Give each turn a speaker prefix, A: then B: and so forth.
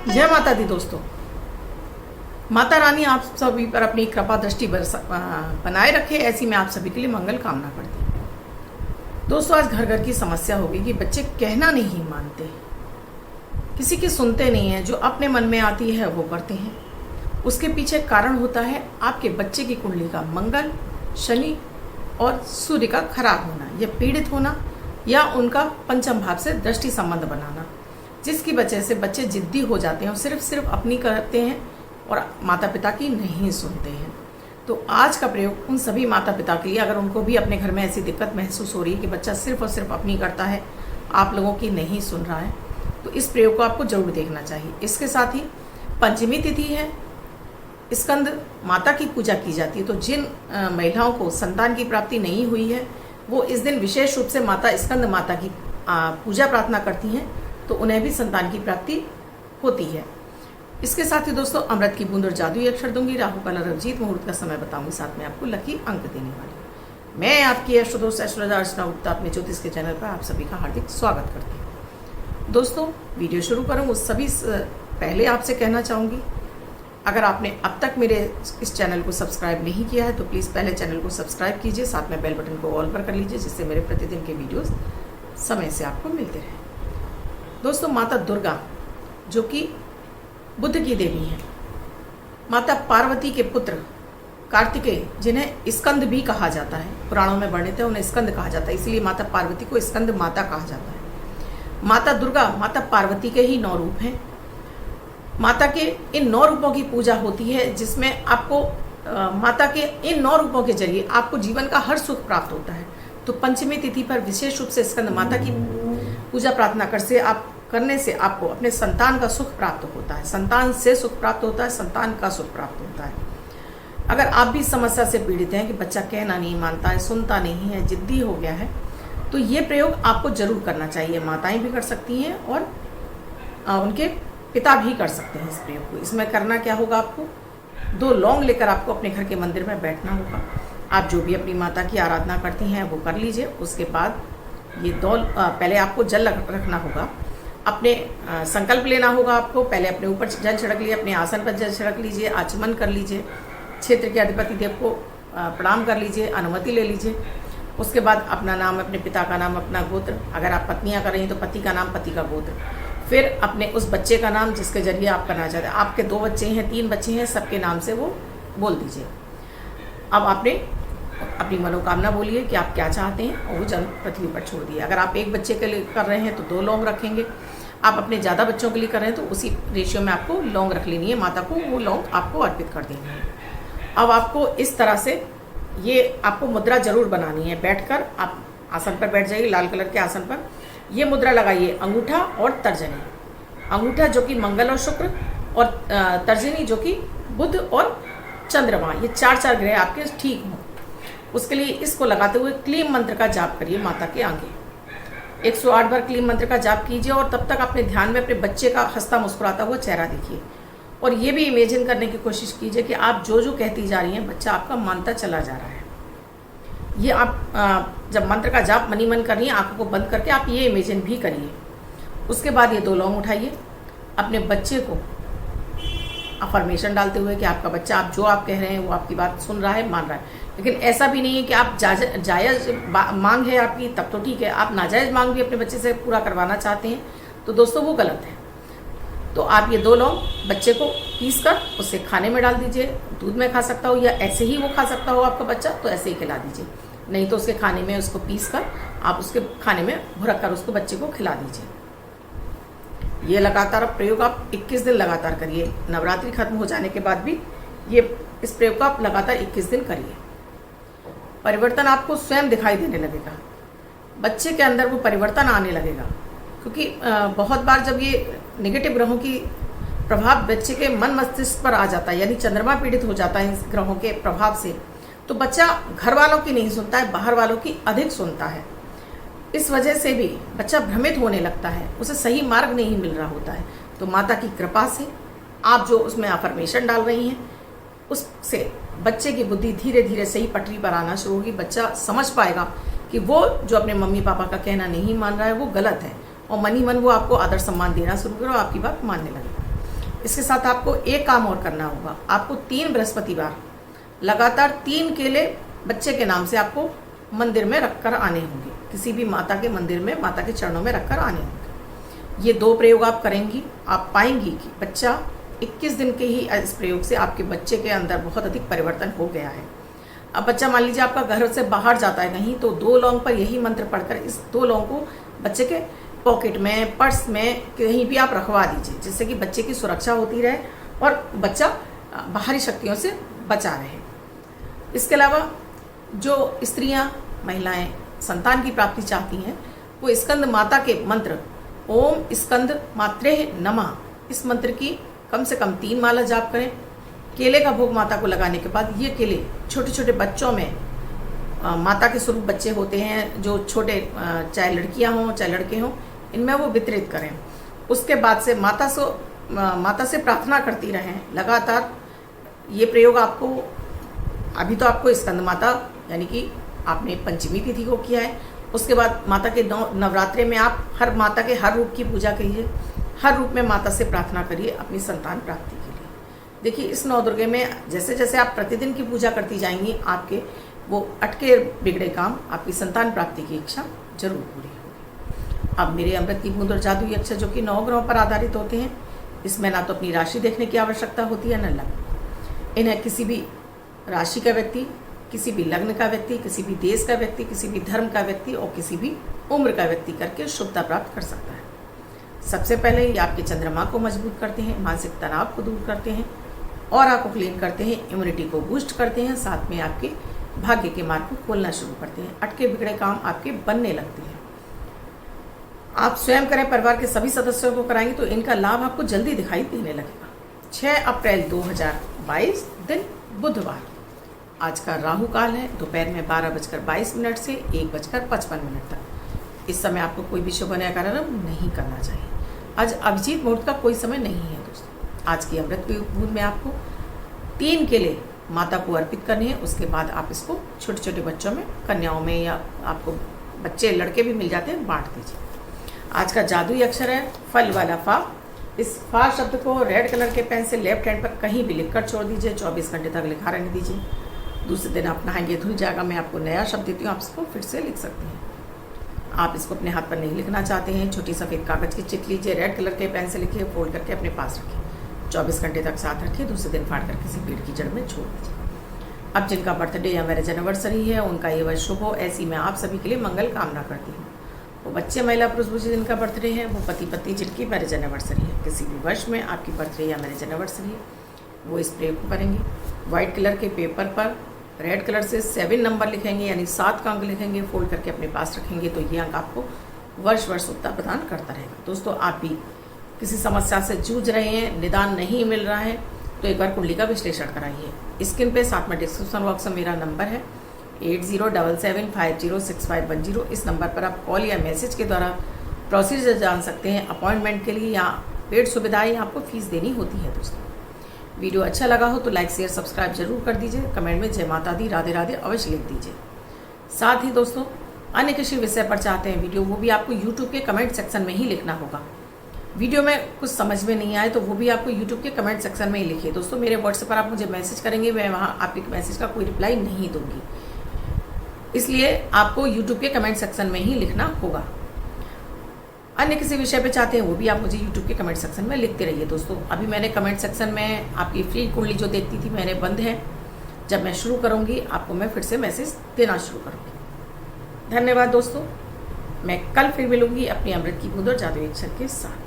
A: जय माता दी दोस्तों। माता रानी आप सभी पर अपनी कृपा दृष्टि बनाए रखे, ऐसी मैं आप सभी के लिए मंगल कामना करती हूँ। दोस्तों, आज घर घर की समस्या होगी कि बच्चे कहना नहीं मानते, किसी की सुनते नहीं हैं, जो अपने मन में आती है वो करते हैं। उसके पीछे कारण होता है आपके बच्चे की कुंडली का मंगल, शनि और सूर्य का खराब होना, या पीड़ित होना, या उनका पंचम भाव से दृष्टि संबंध बनाना, जिसकी वजह से बच्चे जिद्दी हो जाते हैं और सिर्फ अपनी करते हैं और माता पिता की नहीं सुनते हैं। तो आज का प्रयोग उन सभी माता पिता के लिए, अगर उनको भी अपने घर में ऐसी दिक्कत महसूस हो रही है कि बच्चा सिर्फ और सिर्फ अपनी करता है, आप लोगों की नहीं सुन रहा है, तो इस प्रयोग को आपको जरूर देखना चाहिए। इसके साथ ही पंचमी तिथि है, स्कंद माता की पूजा की जाती है। तो जिन महिलाओं को संतान की प्राप्ति नहीं हुई है, वो इस दिन विशेष रूप से माता स्कंद माता की पूजा प्रार्थना करती हैं, तो उन्हें भी संतान की प्राप्ति होती है। इसके साथ ही दोस्तों, अमृत की बूंद और जादुई अक्षर दूंगी, राहु काल और अभिजीत मुहूर्त का समय बताऊंगी, साथ में आपको लकी अंक देने वाली। मैं आपकी एस्ट्रोदोस्त अर्चना गुप्ता अपने ज्योतिष के चैनल पर आप सभी का हार्दिक स्वागत करती हूँ। दोस्तों, वीडियो शुरू करूँ उस सभी पहले आपसे कहना चाहूँगी, अगर आपने अब तक मेरे इस चैनल को सब्सक्राइब नहीं किया है तो प्लीज़ पहले चैनल को सब्सक्राइब कीजिए, साथ में बेल बटन को ऑल पर कर लीजिए, जिससे मेरे प्रतिदिन के वीडियोस समय से आपको मिलते रहे। दोस्तों, माता दुर्गा जो कि बुद्ध की देवी हैं, माता पार्वती के पुत्र कार्तिकेय, जिन्हें स्कंद भी कहा जाता है, पुराणों में वर्णित है, उन्हें स्कंद कहा जाता है, इसलिए माता पार्वती को स्कंद माता कहा जाता है। माता दुर्गा माता पार्वती के ही 9 रूप हैं। माता के इन 9 रूपों की पूजा होती है, जिसमें आपको माता के इन 9 रूपों के जरिए आपको जीवन का हर सुख प्राप्त होता है। तो पंचमी तिथि पर विशेष रूप से स्कंद माता की पूजा प्रार्थना करने से आपको अपने संतान का सुख प्राप्त होता है, संतान से सुख प्राप्त होता है, संतान का सुख प्राप्त होता है। अगर आप भी इस समस्या से पीड़ित हैं कि बच्चा कहना नहीं मानता है, सुनता नहीं है, जिद्दी हो गया है, तो ये प्रयोग आपको जरूर करना चाहिए। माताएं भी कर सकती हैं और उनके पिता भी कर सकते हैं इस प्रयोग को। इसमें करना क्या होगा, आपको 2 लौंग लेकर आपको अपने घर के मंदिर में बैठना होगा। आप जो भी अपनी माता की आराधना करती हैं वो कर लीजिए। उसके बाद ये पहले आपको जल रखना होगा, अपने संकल्प लेना होगा आपको। पहले अपने ऊपर जल छिड़क लीजिए, अपने आसन पर जल छिड़क लीजिए, आचमन कर लीजिए, क्षेत्र के अधिपति देव को प्रणाम कर लीजिए, अनुमति ले लीजिए। उसके बाद अपना नाम, अपने पिता का नाम, अपना गोत्र, अगर आप पत्नियां कर रही हैं तो पति का नाम, पति का गोत्र, फिर अपने उस बच्चे का नाम जिसके जरिए आप करना चाहते हैं। आपके 2 बच्चे हैं, 3 बच्चे हैं, सबके नाम से वो बोल दीजिए। अब आपने अपनी मनोकामना बोलिए कि आप क्या चाहते हैं, और वो जल पृथ्वी पर छोड़ दिए। अगर आप एक बच्चे के लिए कर रहे हैं तो 2 लौंग रखेंगे, आप अपने ज़्यादा बच्चों के लिए कर रहे हैं तो उसी रेशियो में आपको लौंग रख लेनी है, माता को वो लौंग आपको अर्पित कर देनी है। अब आपको इस तरह से ये आपको मुद्रा जरूर बनानी है। बैठकर आप आसन पर बैठ जाइए, लाल कलर के आसन पर ये मुद्रा लगाइए, अंगूठा और तर्जनी। अंगूठा जो कि मंगल और शुक्र, और तर्जनी जो कि बुध और चंद्रमा, ये 4 ग्रह आपके ठीक हों। उसके लिए इसको लगाते हुए क्लीम मंत्र का जाप करिए माता के आगे। 108 बार क्लीम मंत्र का जाप कीजिए, और तब तक अपने ध्यान में अपने बच्चे का हंसता मुस्कुराता हुआ चेहरा देखिए, और ये भी इमेजिन करने की कोशिश कीजिए कि आप जो जो कहती जा रही हैं बच्चा आपका मानता चला जा रहा है। ये आप जब मंत्र का जाप मनी मन करिए, आंखों को बंद करके आप ये इमेजिन भी करिए। उसके बाद ये 2 लौंग उठाइए, अपने बच्चे को अफर्मेशन डालते हुए कि आपका बच्चा आप जो आप कह रहे हैं वो आपकी बात सुन रहा है, मान रहा है। लेकिन ऐसा भी नहीं है कि आप जायज़ मांग है आपकी तब तो ठीक है, आप नाजायज़ मांग भी अपने बच्चे से पूरा करवाना चाहते हैं तो दोस्तों वो गलत है। तो आप ये 2 लौंग बच्चे को पीस कर उसे खाने में डाल दीजिए। दूध में खा सकता हो या ऐसे ही वो खा सकता हो आपका बच्चा, तो ऐसे ही खिला दीजिए, नहीं तो उसके खाने में उसको पीस कर आप उसके खाने में भुरक कर उसको बच्चे को खिला दीजिए। ये लगातार प्रयोग आप 21 दिन लगातार करिए। नवरात्रि खत्म हो जाने के बाद भी इस प्रयोग को आप लगातार 21 दिन करिए। परिवर्तन आपको स्वयं दिखाई देने लगेगा, बच्चे के अंदर वो परिवर्तन आने लगेगा। क्योंकि बहुत बार जब ये नेगेटिव ग्रहों की प्रभाव बच्चे के मन मस्तिष्क पर आ जाता है, यानी चंद्रमा पीड़ित हो जाता है इस ग्रहों के प्रभाव से, तो बच्चा घर वालों की नहीं सुनता है, बाहर वालों की अधिक सुनता है। इस वजह से भी बच्चा भ्रमित होने लगता है, उसे सही मार्ग नहीं मिल रहा होता है। तो माता की कृपा से आप जो उसमें अफर्मेशन डाल रही हैं, उससे बच्चे की बुद्धि धीरे धीरे सही पटरी पर आना शुरू होगी। बच्चा समझ पाएगा कि वो जो अपने मम्मी पापा का कहना नहीं मान रहा है वो गलत है, और मनी मन वो आपको आदर सम्मान देना शुरू करो, आपकी बात मानने लगेगा। इसके साथ आपको एक काम और करना होगा। आपको 3 बृहस्पतिवार लगातार 3 केले बच्चे के नाम से आपको मंदिर में रखकर आने होंगे। किसी भी माता के मंदिर में, माता के चरणों में रखकर आने होंगे। ये 2 प्रयोग आप करेंगी, आप पाएंगी कि बच्चा 21 दिन के ही इस प्रयोग से आपके बच्चे के अंदर बहुत अधिक परिवर्तन हो गया है। अब बच्चा मान लीजिए आपका घर से बाहर जाता है कहीं, तो 2 लौंग पर यही मंत्र पढ़कर इस 2 लौंग को बच्चे के पॉकेट में, पर्स में, कहीं भी आप रखवा दीजिए, जिससे कि बच्चे की सुरक्षा होती रहे और बच्चा बाहरी शक्तियों से बचा रहे। इसके अलावा जो स्त्रियां, महिलाएं संतान की प्राप्ति चाहती हैं, वो स्कंद माता के मंत्र ओम स्कंद मात्रे नमः, इस मंत्र की कम से कम 3 माला जाप करें। केले का भोग माता को लगाने के बाद ये केले छोटे छोटे बच्चों में, माता के स्वरूप बच्चे होते हैं जो छोटे, चाहे लड़कियां हों चाहे लड़के हों, इनमें वो वितरित करें। उसके बाद से माता से प्रार्थना करती रहें लगातार। ये प्रयोग आपको, अभी तो आपको स्कंद माता यानी कि आपने पंचमी तिथि को किया है, उसके बाद माता के नवरात्रे में आप हर माता के हर रूप की पूजा कीजिए, हर रूप में माता से प्रार्थना करिए अपनी संतान प्राप्ति के लिए। देखिए, इस नवदुर्गे में जैसे जैसे आप प्रतिदिन की पूजा करती जाएंगी, आपके वो अटके बिगड़े काम, आपकी संतान प्राप्ति की इच्छा जरूर पूरी होगी। अब मेरे अमृत की बूंद और जादुई अक्षर जो कि 9 ग्रहों पर आधारित होते हैं, इसमें ना तो अपनी राशि देखने की आवश्यकता होती है, न लग्न। इन्हें किसी भी राशि का व्यक्ति, किसी भी लग्न का व्यक्ति, किसी भी देश का व्यक्ति, किसी भी धर्म का व्यक्ति और किसी भी उम्र का व्यक्ति करके शुभता प्राप्त कर सकता है। सबसे पहले ये आपके चंद्रमा को मजबूत करते हैं, मानसिक तनाव को दूर करते हैं और आपको क्लीन करते हैं, इम्यूनिटी को बूस्ट करते हैं, साथ में आपके भाग्य के मार्ग को खोलना शुरू करते हैं। अटके बिगड़े काम आपके बनने लगते हैं। आप स्वयं करें, परिवार के सभी सदस्यों को कराएंगे तो इनका लाभ आपको जल्दी दिखाई देने लगेगा। 6 अप्रैल 2022 दिन बुधवार। आज का राहु काल है दोपहर में 12:22 से 1:55 तक। इस समय आपको कोई भी शुभ नया कार्यक्रम नहीं करना चाहिए। आज अभिजीत मुहूर्त का कोई समय नहीं है दोस्तों। आज की अमृत बूंद में आपको 3 केले माता को अर्पित करने हैं। उसके बाद आप इसको छोटे छोटे बच्चों में, कन्याओं में, या आपको बच्चे लड़के भी मिल जाते हैं, बांट दीजिए। आज का जादुई अक्षर है फल वाला फा। इस फा शब्द को रेड कलर के पेन से लेफ्ट हैंड पर कहीं भी लिखकर छोड़ दीजिए, 24 घंटे तक लिखा रहने दीजिए। दूसरे दिन आप नहाएंगे, धुल जाएगा। मैं आपको नया शब्द देती हूँ, आप इसको फिर से लिख सकते हैं। आप इसको अपने हाथ पर नहीं लिखना चाहते हैं, छोटी सफ़ेद कागज़ की चिट लीजिए, रेड कलर के पेन से लिखिए, फोल्ड करके अपने पास रखिए, 24 घंटे तक साथ रखिए। दूसरे दिन फाड़ कर किसी पेड़ की जड़ में छोड़ दीजिए। अब जिनका बर्थडे या मैरिज एनिवर्सरी है, उनका ये वर्ष शुभ हो, ऐसी मैं आप सभी के लिए मंगल कामना करती हूँ। वो बच्चे, महिला, पुरुष जिनका बर्थडे है, वो पति पत्नी जिनकी मैरिज एनिवर्सरी है, किसी भी वर्ष में आपकी बर्थडे या मैरिज एनिवर्सरी है, वो इस प्रयोग को करेंगे। व्हाइट कलर के पेपर पर रेड कलर से 7 नंबर लिखेंगे, यानी 7 का अंक लिखेंगे, फोल्ड करके अपने पास रखेंगे, तो ये अंक आपको वर्ष वर्ष उत्तर प्रदान करता रहेगा। दोस्तों, आप भी किसी समस्या से जूझ रहे हैं, निदान नहीं मिल रहा है, तो एक बार कुंडली का विश्लेषण कराइए। स्क्रीन पे साथ में डिस्क्रिप्शन बॉक्स में मेरा नंबर है 8077506510। इस नंबर पर आप कॉल या मैसेज के द्वारा प्रोसीजर जान सकते हैं। अपॉइंटमेंट के लिए या पेड सुविधाएं आपको फीस देनी होती है। दोस्तों, वीडियो अच्छा लगा हो तो लाइक, शेयर, सब्सक्राइब जरूर कर दीजिए। कमेंट में जय माता दी, राधे राधे अवश्य लिख दीजिए। साथ ही दोस्तों, अन्य किसी विषय पर चाहते हैं वीडियो, वो भी आपको यूट्यूब के कमेंट सेक्शन में ही लिखना होगा। वीडियो में कुछ समझ में नहीं आए तो वो भी आपको यूट्यूब के कमेंट सेक्शन में ही लिखिए। दोस्तों, मेरे व्हाट्सएप पर आप मुझे मैसेज करेंगे, मैं वहाँ आपके मैसेज का कोई रिप्लाई नहीं दूंगी, इसलिए आपको यूट्यूब के कमेंट सेक्शन में ही लिखना होगा। अन्य किसी विषय पे चाहते हैं, वो भी आप मुझे यूट्यूब के कमेंट सेक्शन में लिखते रहिए। दोस्तों, अभी मैंने कमेंट सेक्शन में आपकी फ्री कुंडली जो देती थी, मैंने बंद है। जब मैं शुरू करूँगी आपको मैं फिर से मैसेज देना शुरू करूँगी। धन्यवाद दोस्तों, मैं कल फिर मिलूंगी अपनी अमृत की बूंद और जादुई अक्षर के साथ।